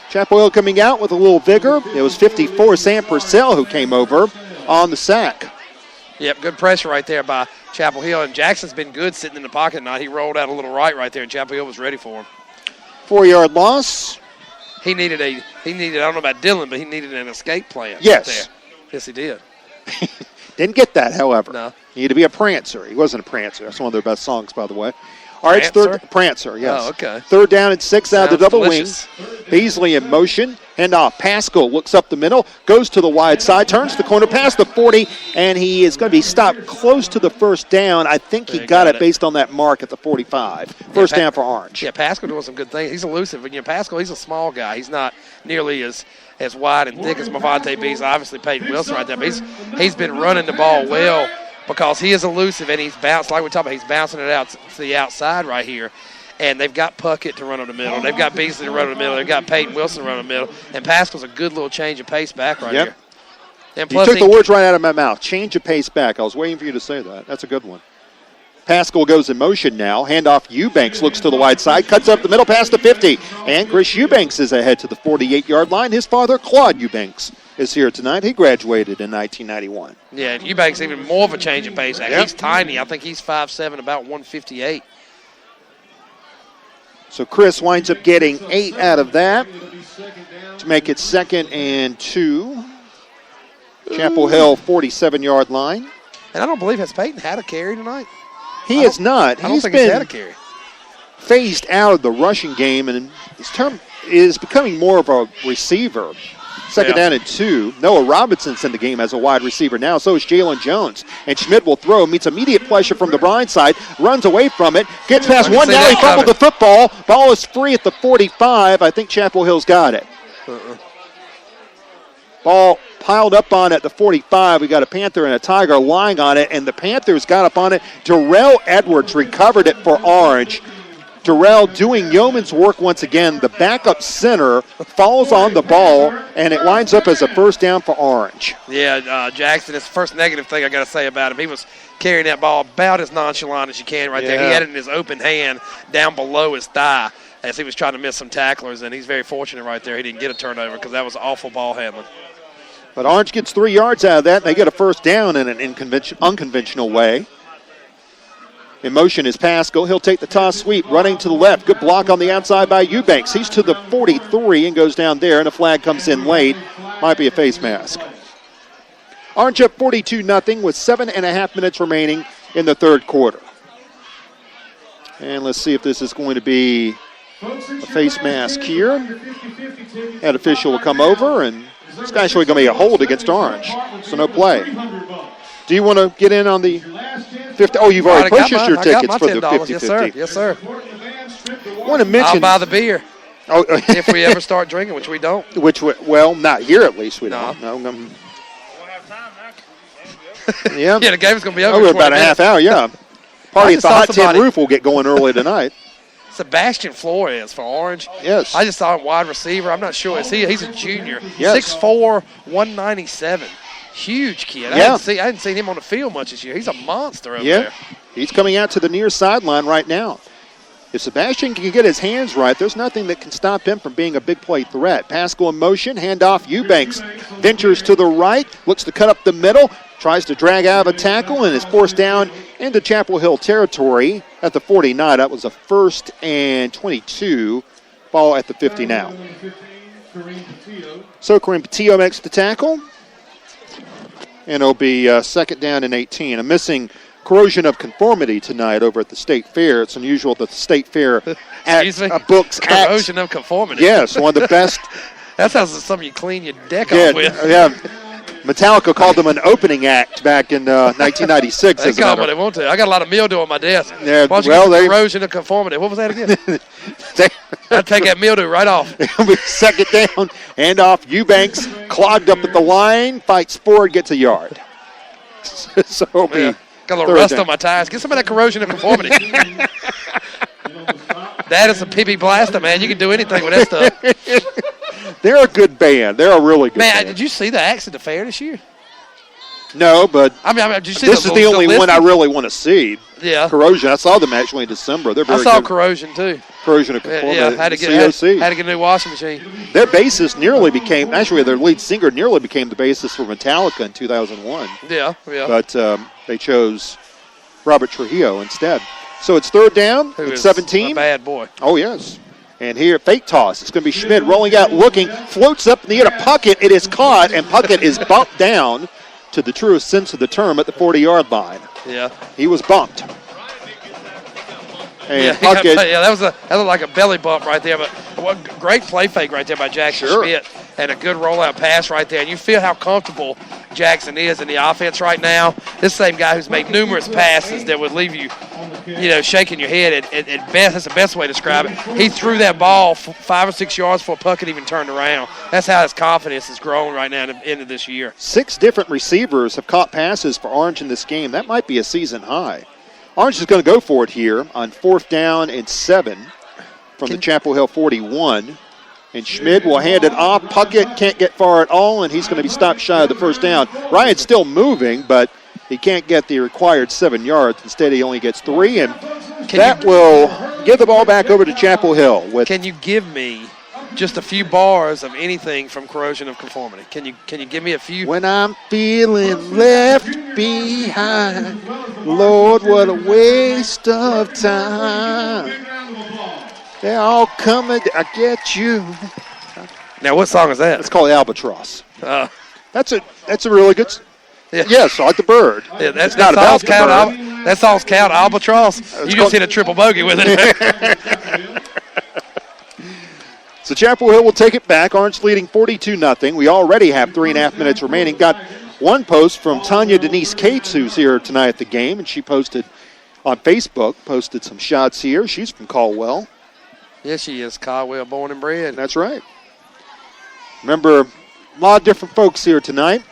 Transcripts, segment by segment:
Chapel Hill coming out with a little vigor. It was 54 Sam Purcell who came over on the sack. Yep, good pressure right there by Chapel Hill. And Jackson's been good sitting in the pocket tonight. He rolled out a little right there, and Chapel Hill was ready for him. 4-yard loss. He needed, I don't know about Dylan, but he needed an escape plan. Yes. Right there. Yes, he did. Didn't get that, however. No. He had to be a prancer. He wasn't a prancer. That's one of their best songs, by the way. All right, Prancer, yes. Oh, okay. 3rd down and 6 out of the double delicious. wing. Beasley in motion. Handoff. Pascal looks up the middle, goes to the wide side, turns the corner past the 40, and he is going to be stopped close to the first down. I think he got it based on that mark at the 45. First down for Orange. Yeah, Pascal doing some good things. He's elusive. And, Pascal, he's a small guy. He's not nearly as wide and thick as Mavante Beasley. Obviously, Peyton Wilson right there. But he's been running the ball well because he is elusive and he's bounced, like we talked about, he's bouncing it out to the outside right here. And they've got Puckett to run on the middle. They've got Beasley to run on the middle. They've got Peyton Wilson to run on the middle. And Pascal's a good little change of pace back right here. And plus you took the words right out of my mouth. Change of pace back. I was waiting for you to say that. That's a good one. Pascal goes in motion now. Handoff. Eubanks looks to the wide side. Cuts up the middle past the 50. And Chris Eubanks is ahead to the 48-yard line. His father, Claude Eubanks, is here tonight. He graduated in 1991. Yeah, and Eubanks even more of a change of pace. Yep. He's tiny. I think he's 5'7", about 158. So Chris winds up getting 8 out of that to make it 2nd and 2. Chapel Hill 47-yard line. And I don't believe has Peyton had a carry tonight. He has not. I don't think he's had a carry. Phased out of the rushing game, and his term is becoming more of a receiver. 2nd down and 2. Noah Robinson's in the game as a wide receiver now. So is Jalen Jones. And Schmidt will throw. Meets immediate pressure from the blind side. Runs away from it. Gets past one. Now he fumbled the football. Ball is free at the 45. I think Chapel Hill's got it. Ball piled up on at the 45. We got a Panther and a Tiger lying on it. And the Panthers got up on it. Darrell Edwards recovered it for Orange. Darrell doing yeoman's work once again. The backup center falls on the ball, and it winds up as a first down for Orange. Yeah, Jackson, it's the first negative thing I got to say about him. He was carrying that ball about as nonchalant as you can right there. He had it in his open hand down below his thigh as he was trying to miss some tacklers, and he's very fortunate right there. He didn't get a turnover because that was awful ball handling. But Orange gets 3 yards out of that, and they get a first down in an unconventional way. In motion is Pascal. He'll take the toss sweep, running to the left. Good block on the outside by Eubanks. He's to the 43 and goes down there, and a flag comes in late. Might be a face mask. Orange up 42-0 with 7.5 minutes remaining in the third quarter. And let's see if this is going to be a face mask here. That official will come over, and it's actually going to be a hold against Orange, so no play. Do you want to get in on the 50? Oh, you've already purchased your tickets for the 50-50. Yes, sir. Yes, sir. I want to mention. I'll buy the beer. Oh, if we ever start drinking, which we don't. Well, not here at least. We don't. No. Yeah. Yeah, the game's going to be over. We're about a half hour. Yeah. Party at the Hot Tin Roof will get going early tonight. Sebastian Flores for Orange. Yes. I just saw him wide receiver. I'm not sure. He's a junior. Yes. 6'4", 197. Huge kid. I hadn't seen him on the field much this year. He's a monster over there. He's coming out to the near sideline right now. If Sebastian can get his hands right, there's nothing that can stop him from being a big play threat. Pascal in motion, handoff. Eubanks ventures to the right, looks to cut up the middle, tries to drag out of a tackle, and is forced down into Chapel Hill territory at the 49. That was a 1st and 22. Ball at the 50 now. So Kareem Patillo makes the tackle. And it'll be 2nd down and 18. A missing corrosion of conformity tonight over at the State Fair. It's unusual that the State Fair books corrosion of conformity. Yes, one of the best. That sounds like something you clean your deck off with. Yeah, Metallica called them an opening act back in 1996. They call them what they want to. I got a lot of mildew on my desk. Yeah, why don't you get corrosion of conformity? What was that again? I'd take that mildew right off. It'll be 2nd down, hand off. Eubanks clogged up at the line, fights forward, gets a yard. So it'll be got a little rust on my tires. Get some of that corrosion of conformity. That is a PB Blaster, man. You can do anything with that stuff. They're a good band. They're a really good band. Man, did you see the acts at the fair this year? No, but I mean, did you see this is the only one I really want to see. Yeah. Corrosion. I saw them actually in December. They're very I saw good. Corrosion, too. Corrosion of Conformity. Yeah, had to get a new washing machine. Their bassist nearly became, actually their lead singer nearly became the bassist for Metallica in 2001. Yeah. But they chose Robert Trujillo instead. So it's third down. It's 17. A bad boy. Oh, yes. And here, fake toss. It's going to be Schmidt rolling out, looking, floats up in the air to Puckett. It is caught, and Puckett is bumped down to the truest sense of the term at the 40-yard line. Yeah. He was bumped. And Puckett. That was like a belly bump right there. But great play fake right there by Jackson Schmidt. And a good rollout pass right there. And you feel how comfortable Jackson is in the offense right now. This same guy who's made numerous passes that would leave you, shaking your head. At best, that's the best way to describe it. He threw that ball 5 or 6 yards before Puckett even turned around. That's how his confidence has grown right now at the end of this year. 6 different receivers have caught passes for Orange in this game. That might be a season high. Orange is going to go for it here on 4th down and 7 from the Chapel Hill 41. And Schmidt will hand it off. Puckett can't get far at all, and he's going to be stopped shy of the first down. Ryan's still moving, but he can't get the required 7 yards. Instead, he only gets 3, and that will give the ball back over to Chapel Hill. Can you give me just a few bars of anything from Corrosion of Conformity? Can you give me a few? When I'm feeling left behind, Lord, what a waste of time. They're all coming, I get you. Now, what song is that? It's called Albatross. That's a really good. Yeah. Yes, like the bird. Yeah, that's not about the bird. That song's called Albatross. You just hit a triple bogey with it. So Chapel Hill will take it back. Orange leading 42-0. We already have 3.5 minutes remaining. Got one post from Tanya Denise Cates, who's here tonight at the game, and she posted on Facebook, posted some shots here. She's from Caldwell. Yes, she is. Caldwell, born and bred. That's right. Remember, a lot of different folks here tonight.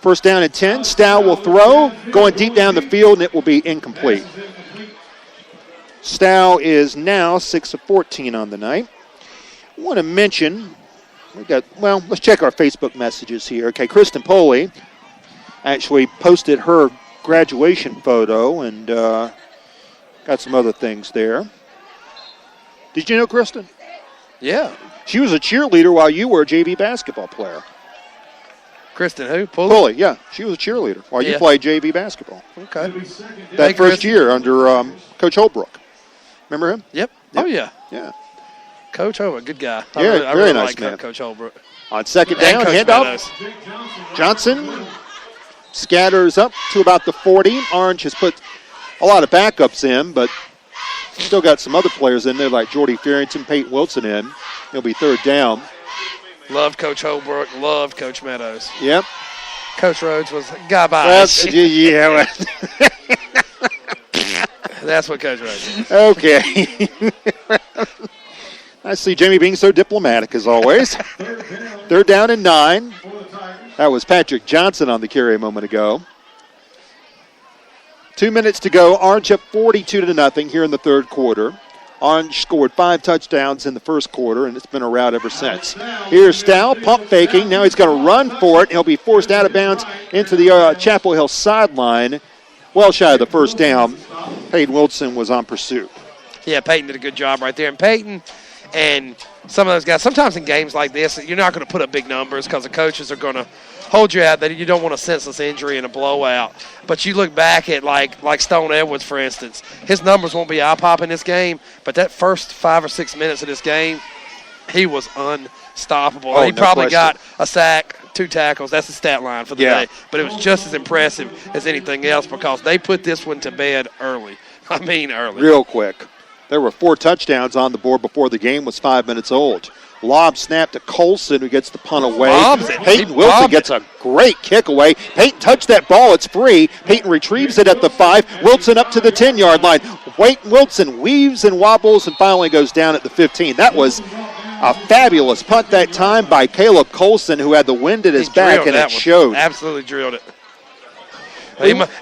First down and 10. Stow will throw, going deep down the field, and it will be incomplete. Stow is now 6 of 14 on the night. I want to mention, let's check our Facebook messages here. Okay, Kristen Poley actually posted her graduation photo and got some other things there. Did you know Kristen? Yeah. She was a cheerleader while you were a JV basketball player. Kristen who? Poley, yeah. She was a cheerleader while you played JV basketball. Okay. That first year under Coach Holbrook. Remember him? Yep. Oh, yeah. Yeah. Coach Holbrook, good guy. I really nice like man. Coach Holbrook. On second down, handoff. Johnson scatters up to about the 40. Orange has put a lot of backups in, but still got some other players in there like Jordy Farrington, Peyton Wilson in. He'll be third down. Love Coach Holbrook. Love Coach Meadows. Yep. Coach Rhodes was goodbye. Yeah. That's what Coach Rhodes is. Okay. I see Jamie being so diplomatic as always. Third down and 9. That was Patrick Johnson on the carry a moment ago. 2 minutes to go. Orange up 42-0 here in the third quarter. Orange scored 5 touchdowns in the first quarter, and it's been a rout ever since. Here's Stow, pump faking. Now he's going to run for it. He'll be forced out of bounds into the Chapel Hill sideline. Well shy of the first down. Peyton Wilson was on pursuit. Yeah, Peyton did a good job right there. And Peyton and some of those guys, sometimes in games like this, you're not going to put up big numbers because the coaches are going to hold you out that you don't want a senseless injury and a blowout. But you look back at like Stone Edwards, for instance, his numbers won't be eye-popping this game, but that first 5 or 6 minutes of this game, he was unstoppable. He probably got a sack, 2 tackles. That's the stat line for the day. But it was just as impressive as anything else because they put this one to bed early. I mean early. Real quick. There were 4 touchdowns on the board before the game was 5 minutes old. Lob snap to Colson, who gets the punt away. Peyton Wilson gets a great kick away. Peyton touched that ball. It's free. Peyton retrieves it at the 5. Wilson up to the 10-yard line. Peyton Wilson weaves and wobbles and finally goes down at the 15. That was a fabulous punt that time by Caleb Colson, who had the wind at his back, and it showed. Absolutely drilled it.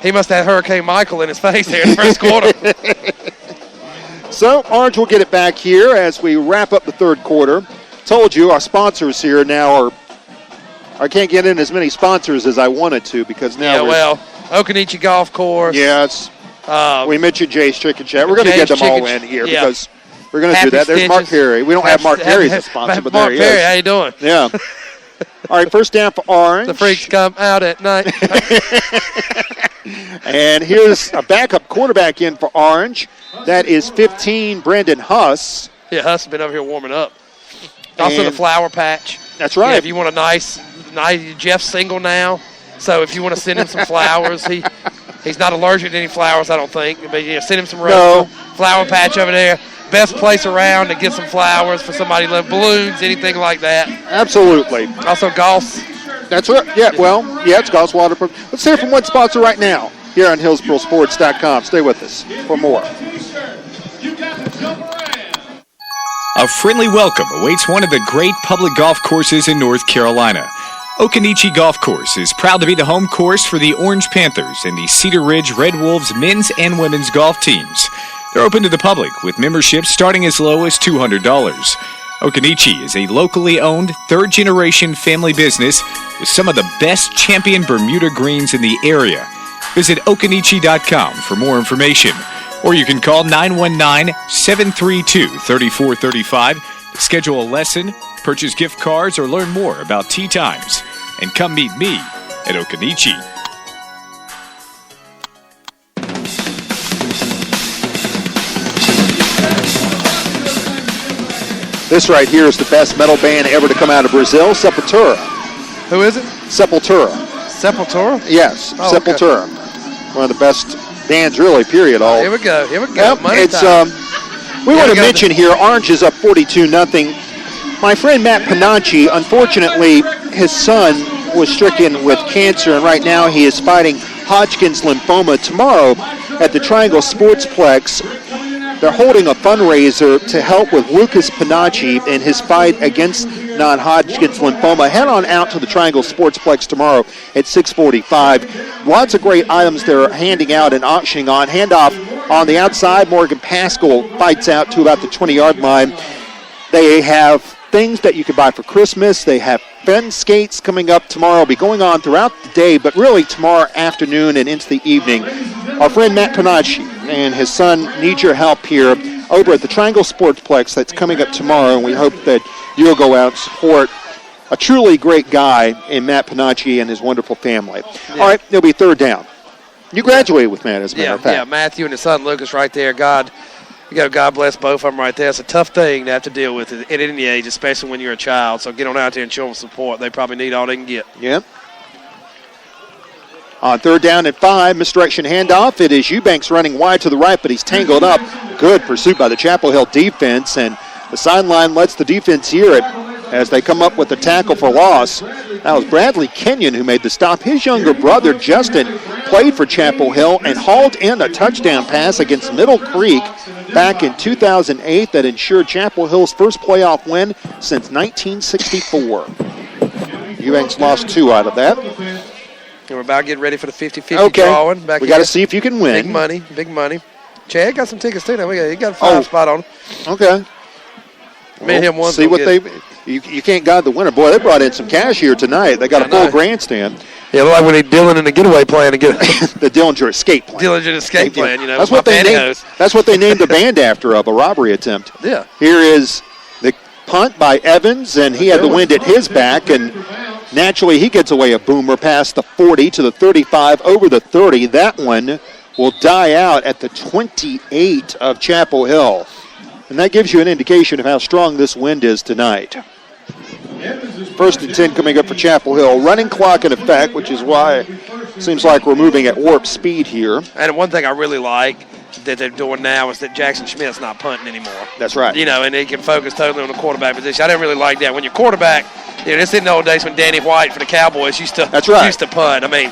He must have Hurricane Michael in his face there in the first quarter. So Orange will get it back here as we wrap up the third quarter. Told you our sponsors here now are I can't get in as many sponsors as I wanted to because now Occoneechee Golf Course. Yes. We mentioned Jay's Chicken Shack. We're going to get them all in here because we're going to do that. There's Mark Perry. We don't have Mark Perry as a sponsor, but there he is. Mark Perry, how you doing? Yeah. All right, first down for Orange. The freaks come out at night. And here's a backup quarterback in for Orange. That is 15, Brandon Huss. Yeah, Huss has been over here warming up. Also the Flower Patch. That's right. Yeah, if you want a nice Jeff's single now, so if you want to send him some flowers, he's not allergic to any flowers, I don't think. But send him some roses. No. Flower Patch over there. Best place around to get some flowers for somebody who loves balloons, anything like that. Absolutely. Also Goss. That's right. Yeah, it's Goss Waterproof. Let's hear from one sponsor right now here on HillsboroSports.com. Stay with us for more. A friendly welcome awaits one of the great public golf courses in North Carolina. Occoneechee Golf Course is proud to be the home course for the Orange Panthers and the Cedar Ridge Red Wolves men's and women's golf teams. They're open to the public with memberships starting as low as $200. Occoneechee is a locally owned, third-generation family business with some of the best champion Bermuda greens in the area. Visit Occoneechee.com for more information, or you can call 919-732-3435 to schedule a lesson, purchase gift cards, or learn more about tee times. And come meet me at Occoneechee. This right here is the best metal band ever to come out of Brazil, Sepultura. Who is it? Sepultura. Sepultura? Yes, Sepultura. Okay. One of the best bands, really, period. Here we go. Yep, we want to mention here, Orange is up 42-0. My friend Matt Panacci, unfortunately, his son was stricken with cancer, and right now he is fighting Hodgkin's lymphoma. Tomorrow at the Triangle Sportsplex, they're holding a fundraiser to help with Lucas Panacci in his fight against non-Hodgkin's lymphoma. Head on out to the Triangle Sportsplex tomorrow at 6:45. Lots of great items they're handing out and auctioning on. Handoff on the outside. Morgan Pascal fights out to about the 20-yard line. They have things that you can buy for Christmas. They have Fenn skates coming up tomorrow. Will be going on throughout the day, but really tomorrow afternoon and into the evening. Our friend Matt Panacci and his son need your help here over at the Triangle Sportsplex. That's coming up tomorrow, and we hope that you'll go out and support a truly great guy in Matt Panacci and his wonderful family. Yeah. All right, it'll be third down. You graduated with Matt, as a matter of fact. Yeah, Matthew and his son Lucas right there. God bless both of them right there. It's a tough thing to have to deal with at any age, especially when you're a child. So get on out there and show them support. They probably need all they can get. Yeah. On third down and 5, misdirection handoff. It is Eubanks running wide to the right, but he's tangled up. Good pursuit by the Chapel Hill defense, and the sideline lets the defense hear it as they come up with the tackle for loss. That was Bradley Kenyon who made the stop. His younger brother, Justin, played for Chapel Hill and hauled in a touchdown pass against Middle Creek back in 2008 that ensured Chapel Hill's first playoff win since 1964. Eubanks lost 2 out of that. And we're about to get ready for the 50-50 drawing. We got to see if you can win. Big money. Chad got some tickets too. He got a 5 spot on him. Okay. Me and him won. See what you can't guide the winner. Boy, they brought in some cash here tonight. They got a full grandstand. Yeah, look like we need Dylan in the getaway plan to get the Dillinger Escape Plan. Dillinger Escape Plan, you know. That's what they named the band after, of a robbery attempt. Yeah. Here is the punt by Evans, and he had the wind at his back, and naturally he gets away a boomer past the 40 to the 35, over the 30. That one will die out at the 28 of Chapel Hill. And that gives you an indication of how strong this wind is tonight. First and 10 coming up for Chapel Hill. Running clock in effect, which is why it seems like we're moving at warp speed here. And one thing I really like that they're doing now is that Jackson Schmidt's not punting anymore. That's right. You know, and they can focus totally on the quarterback position. I didn't really like that. When your quarterback, this in the old days when Danny White for the Cowboys used to punt. I mean,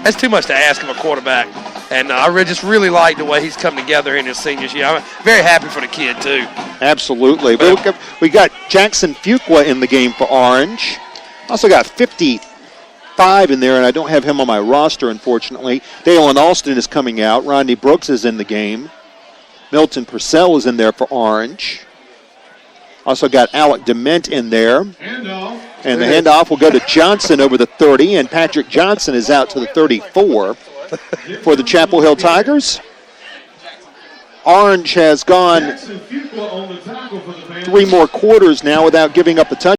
that's too much to ask of a quarterback. And I just really like the way he's come together in his senior year. I'm very happy for the kid, too. Absolutely. But we got Jackson Fuqua in the game for Orange. Also got 55 in there, and I don't have him on my roster, unfortunately. Dalen Alston is coming out. Rodney Brooks is in the game. Milton Purcell is in there for Orange. Also got Alec Dement in there. And the handoff will go to Johnson over the 30, and Patrick Johnson is out to the 34 for the Chapel Hill Tigers. Orange has gone 3 more quarters now without giving up a touchdown.